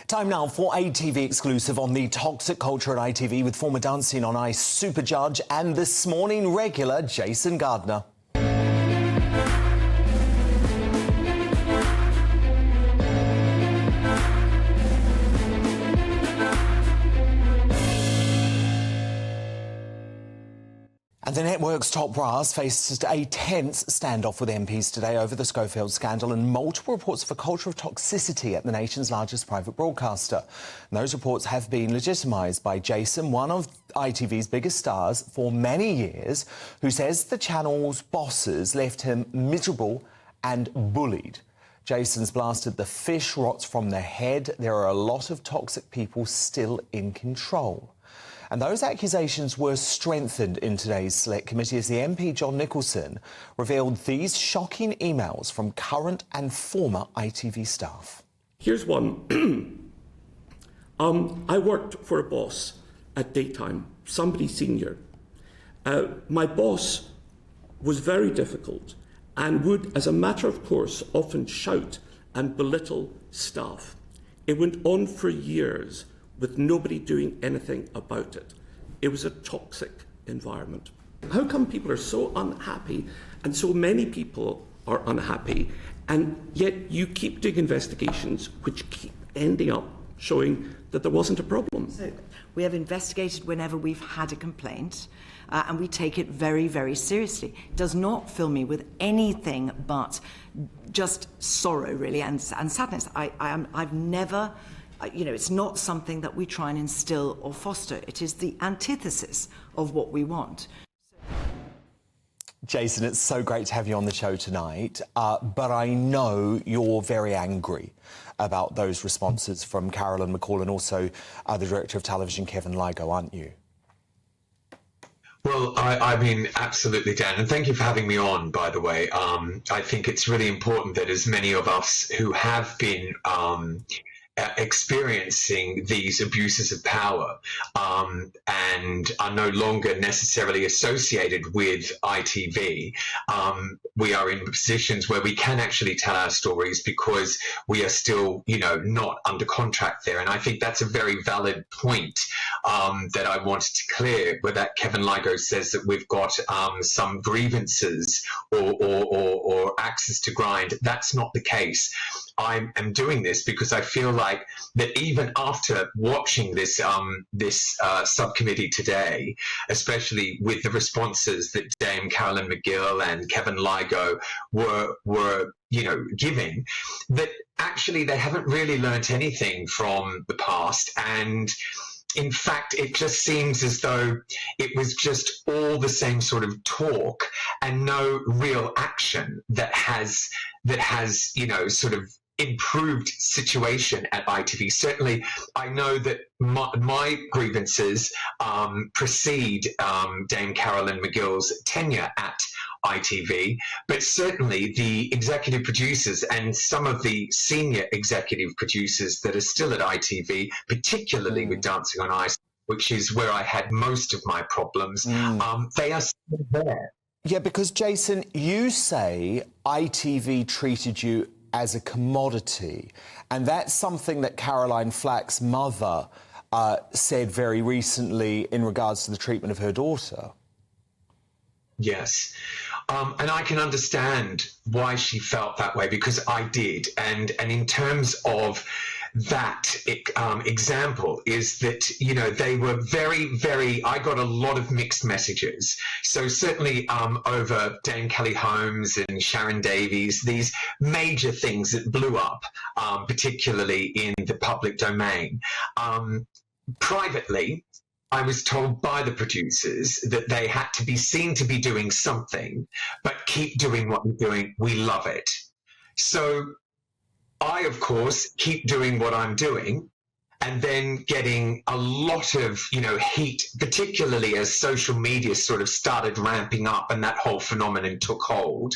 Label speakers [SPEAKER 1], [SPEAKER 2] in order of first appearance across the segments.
[SPEAKER 1] Time now for ITV exclusive on the toxic culture at ITV with former Dancing on Ice super judge and This Morning regular Jason Gardiner. And the network's top brass faced a tense standoff with MPs today over the Schofield scandal and multiple reports of a culture of toxicity at the nation's largest private broadcaster. And those reports have been legitimised by Jason, one of ITV's biggest stars for many years, who says the channel's bosses left him miserable and bullied. Jason's blasted the fish rots from the head. There are a lot of toxic people still in control. And those accusations were strengthened in today's Select Committee as the MP John Nicholson revealed these shocking emails from current and former ITV staff.
[SPEAKER 2] Here's one. I worked for a boss at daytime, somebody senior. My boss was very difficult and would, as a matter of course, often shout and belittle staff. It went on for years, with nobody doing anything about it. It was a toxic environment. How come people are so unhappy and so many people are unhappy, and yet you keep doing investigations which keep ending up showing that there wasn't a problem?
[SPEAKER 3] So we have investigated whenever we've had a complaint, and we take it very, very seriously. It does not fill me with anything but just sorrow, really, and sadness. I've never... it's not something that we try and instill or foster. It is the antithesis of what we want.
[SPEAKER 1] Jason, it's so great to have you on the show tonight, but I know you're very angry about those responses from Carolyn McCall and also the Director of Television, Kevin Lygo, aren't you?
[SPEAKER 4] Well, I mean, absolutely, Dan, and thank you for having me on, by the way. I think it's really important that as many of us who have been experiencing these abuses of power and are no longer necessarily associated with ITV, we are in positions where we can actually tell our stories because we are still, not under contract there. And I think that's a very valid point that I wanted to clear, where that Kevin Lygo says that we've got some grievances or axes to grind. That's not the case. I am doing this because I feel like that even after watching this subcommittee today, especially with the responses that Dame Carolyn McGill and Kevin Lygo were giving, that actually they haven't really learnt anything from the past. And in fact, it just seems as though it was just all the same sort of talk and no real action that has sort of improved situation at ITV. Certainly, I know that my grievances precede Dame Carolyn McGill's tenure at ITV, but certainly the executive producers and some of the senior executive producers that are still at ITV, particularly with Dancing on Ice, which is where I had most of my problems, they are still there.
[SPEAKER 1] Yeah, because Jason, you say ITV treated you as a commodity, and that's something that Caroline Flack's mother said very recently in regards to the treatment of her daughter.
[SPEAKER 4] Yes, and I can understand why she felt that way, because I did, and in terms of that example is that, they were very, I got a lot of mixed messages. So certainly over Dame Kelly Holmes and Sharon Davies, these major things that blew up, particularly in the public domain. Privately, I was told by the producers that they had to be seen to be doing something, but keep doing what you're doing. We love it. So I, of course, keep doing what I'm doing, and then getting a lot of, heat, particularly as social media sort of started ramping up and that whole phenomenon took hold.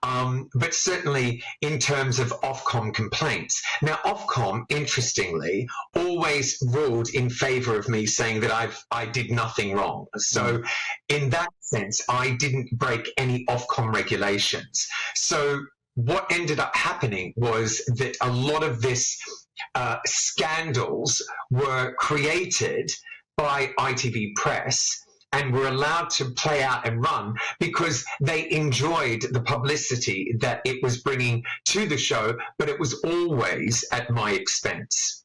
[SPEAKER 4] But certainly in terms of Ofcom complaints. Now, Ofcom, interestingly, always ruled in favour of me, saying that I did nothing wrong. So in that sense, I didn't break any Ofcom regulations. So what ended up happening was that a lot of this scandals were created by ITV Press and were allowed to play out and run because they enjoyed the publicity that it was bringing to the show, but it was always at my expense.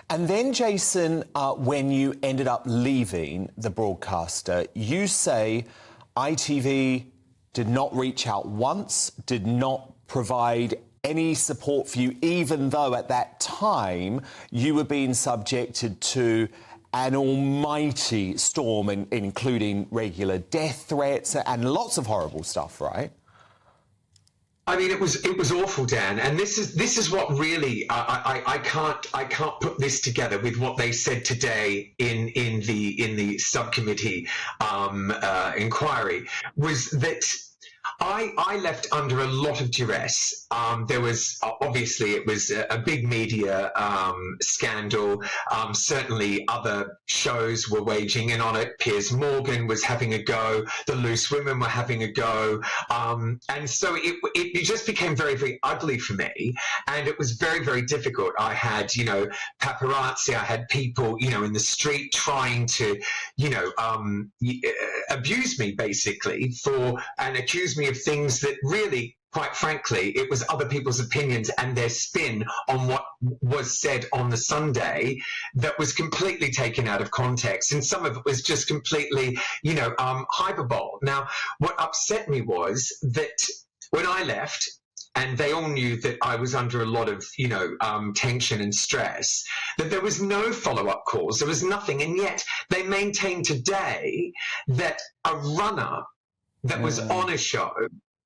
[SPEAKER 1] And then, Jason, when you ended up leaving the broadcaster, you say ITV did not reach out once, did not provide any support for you, even though at that time you were being subjected to an almighty storm, including regular death threats and lots of horrible stuff, right?
[SPEAKER 4] I mean, it was awful, Dan, and this is what really I can't put this together with what they said today in the subcommittee inquiry, was that I left under a lot of duress. There was obviously it was a big media scandal. Certainly other shows were waging in on it. Piers Morgan was having a go. The Loose Women were having a go. And so it just became very, very ugly for me. And it was very, very difficult. I had, paparazzi. I had people, in the street trying to, abuse me basically and accuse me of things that really, quite frankly, it was other people's opinions and their spin on what was said on the Sunday that was completely taken out of context. And some of it was just completely, hyperbole. Now, what upset me was that when I left, and they all knew that I was under a lot of, tension and stress, that there was no follow-up calls, there was nothing. And yet they maintained today that a runner that was on a show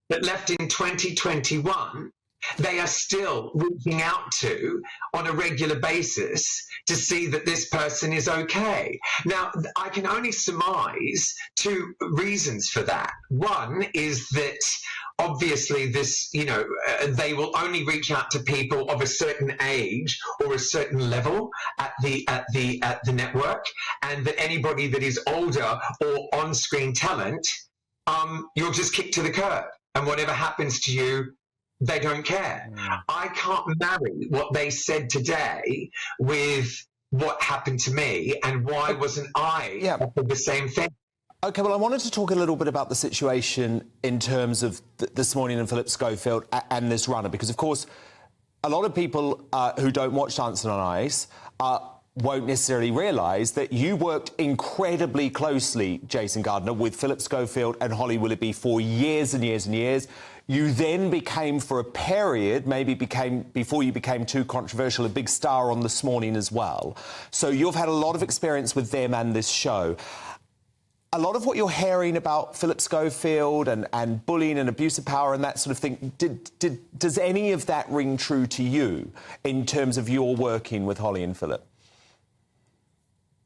[SPEAKER 4] that left in 2021, they are still reaching out to on a regular basis to see that this person is okay. Now, I can only surmise two reasons for that. One is that obviously this, they will only reach out to people of a certain age or a certain level at the network, and that anybody that is older or on-screen talent, you'll just kick to the curb, and whatever happens to you, they don't care. I can't marry what they said today with what happened to me, and why wasn't I offered the same thing?
[SPEAKER 1] OK, well, I wanted to talk a little bit about the situation in terms of This Morning and Phillip Schofield and this runner, because, of course, a lot of people who don't watch Dancing on Ice won't necessarily realise that you worked incredibly closely, Jason Gardiner, with Phillip Schofield and Holly Willoughby for years and years and years. You then became, for a period, before you became too controversial, a big star on This Morning as well. So you've had a lot of experience with them and this show. A lot of what you're hearing about Phillip Schofield and bullying and abuse of power and that sort of thing, does any of that ring true to you in terms of your working with Holly and Phillip?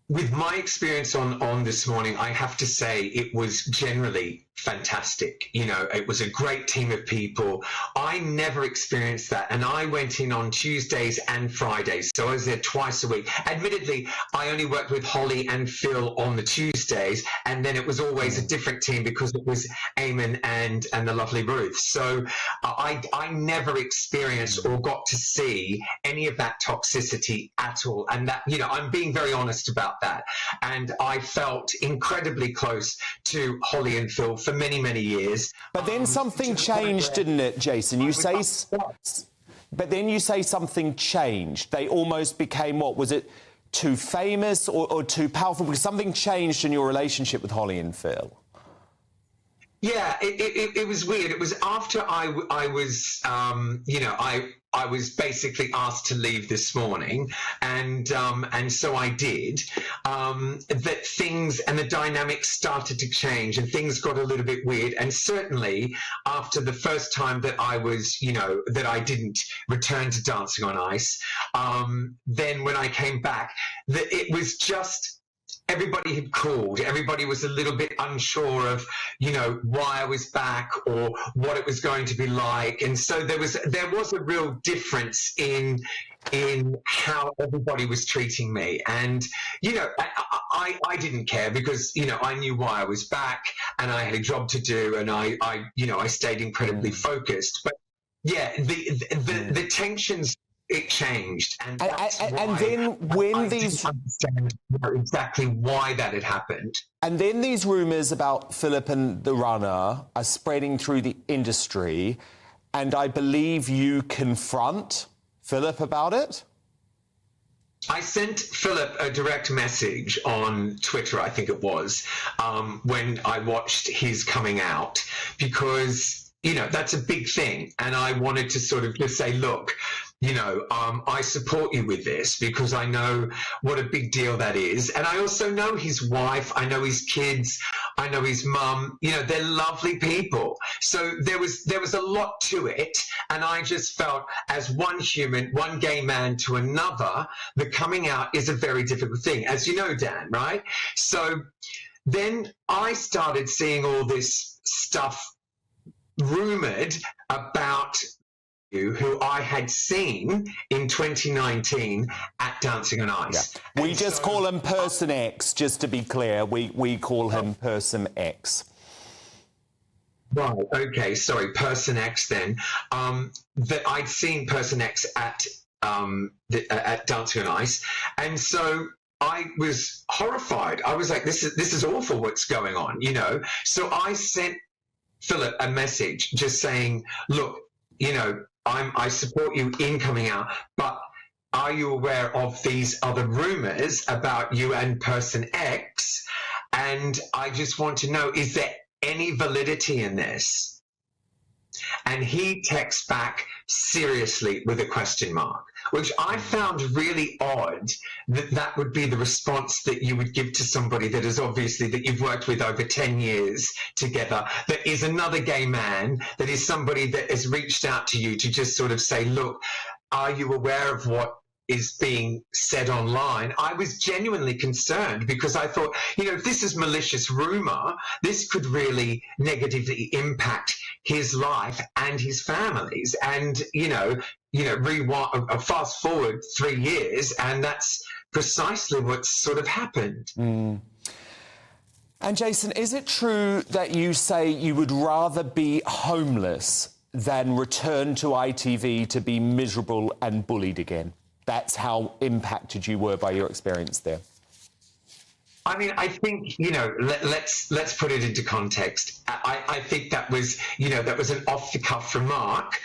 [SPEAKER 4] With my experience on This Morning, I have to say it was generally fantastic. It was a great team of people. I never experienced that. And I went in on Tuesdays and Fridays. So I was there twice a week. Admittedly, I only worked with Holly and Phil on the Tuesdays. And then it was always a different team because it was Eamon and the lovely Ruth. So I never experienced or got to see any of that toxicity at all. And that, I'm being very honest about that. And I felt incredibly close to Holly and Phil for many, many years.
[SPEAKER 1] But then something changed, didn't it, Jason? But then you say something changed. They almost became, what, was it too famous or too powerful? Because something changed in your relationship with Holly and Phil.
[SPEAKER 4] Yeah, it was weird. It was after I was, I was basically asked to leave This Morning, and so I did. That things and the dynamics started to change, and things got a little bit weird. And certainly after the first time that I was, that I didn't return to Dancing on Ice, then when I came back, it was just. Everybody had called. Everybody was a little bit unsure of, why I was back or what it was going to be like. And so there was a real difference in how everybody was treating me. And, I didn't care because, I knew why I was back and I had a job to do, and I stayed incredibly focused. But yeah, the tensions it changed, and that's why
[SPEAKER 1] and then when
[SPEAKER 4] I
[SPEAKER 1] these
[SPEAKER 4] didn't understand exactly why that had happened.
[SPEAKER 1] And then these rumours about Phillip and the runner are spreading through the industry, and I believe you confront Phillip about it?
[SPEAKER 4] I sent Phillip a direct message on Twitter, I think it was, when I watched his coming out, because, you know, that's a big thing. And I wanted to sort of just say, look, you know, I support you with this because I know what a big deal that is. And I also know his wife, I know his kids, I know his mum, you know, they're lovely people. So there was a lot to it. And I just felt, as one human, one gay man to another, the coming out is a very difficult thing, as you know, Dan, right? So then I started seeing all this stuff rumoured about who I had seen in 2019 at Dancing on Ice.
[SPEAKER 1] Yeah. We just call him Person X, just to be clear. We call him Person X.
[SPEAKER 4] Right, okay, sorry, Person X then. That I'd seen Person X at Dancing on Ice, and so I was horrified. I was like, this is awful what's going on, you know? So I sent Phillip a message just saying, look, you know, I support you in coming out, but are you aware of these other rumours about you and Person X? And I just want to know, is there any validity in this? And he texts back seriously with a question mark, which I found really odd, that would be the response that you would give to somebody that is obviously, that you've worked with over 10 years together, that is another gay man, that is somebody that has reached out to you to just sort of say, look, are you aware of what is being said online? I was genuinely concerned because I thought, you know, if this is malicious rumor, this could really negatively impact his life and his family's. And, rewind, fast forward 3 years, and that's precisely what's sort of happened.
[SPEAKER 1] Mm. And Jason, is it true that you say you would rather be homeless than return to ITV to be miserable and bullied again? That's how impacted you were by your experience there.
[SPEAKER 4] I mean, I think, you know, let's put it into context. I think that was, you know, that was an off-the-cuff remark.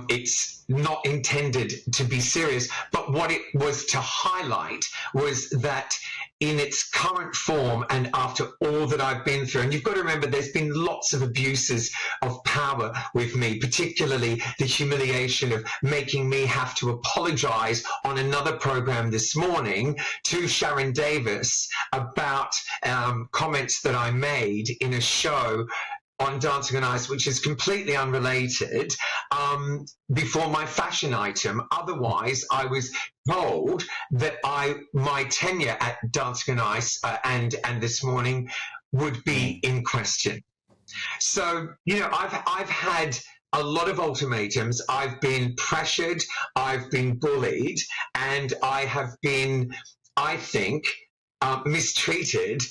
[SPEAKER 4] It's not intended to be serious, but what it was to highlight was that in its current form, and after all that I've been through, and you've got to remember there's been lots of abuses of power with me, particularly the humiliation of making me have to apologize on another program this morning to Sharon Davis about comments that I made in a show on Dancing on Ice, which is completely unrelated, before my fashion item. Otherwise, I was told that my tenure at Dancing on Ice and This Morning would be in question. So, you know, I've had a lot of ultimatums. I've been pressured, I've been bullied, and I have been, I think, mistreated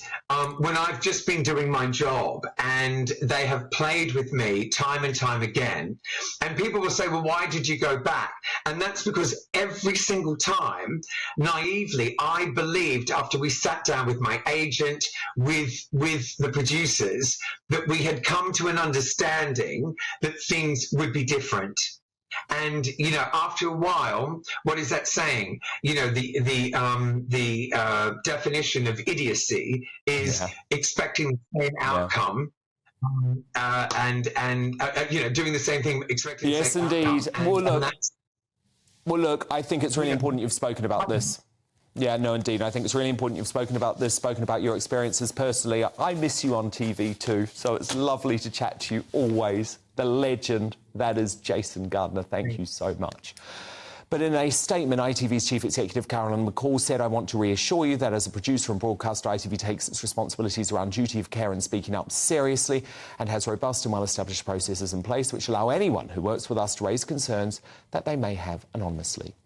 [SPEAKER 4] when I've just been doing my job, and they have played with me time and time again. And people will say, well, why did you go back? And that's because every single time, naively, I believed, after we sat down with my agent, with the producers, that we had come to an understanding that things would be different. And, you know, after a while, what is that saying? You know, the definition of idiocy is expecting the same outcome, and doing the same thing, expecting the same outcome.
[SPEAKER 1] Yes, indeed. Well, look, I think it's really important you've spoken about this. Yeah, no, indeed. I think it's really important you've spoken about this, spoken about your experiences personally. I miss you on TV too, so it's lovely to chat to you always. The legend that is Jason Gardiner. Thank you so much. But in a statement, ITV's Chief Executive Carolyn McCall said, I want to reassure you that as a producer and broadcaster, ITV takes its responsibilities around duty of care and speaking up seriously and has robust and well-established processes in place which allow anyone who works with us to raise concerns that they may have anonymously.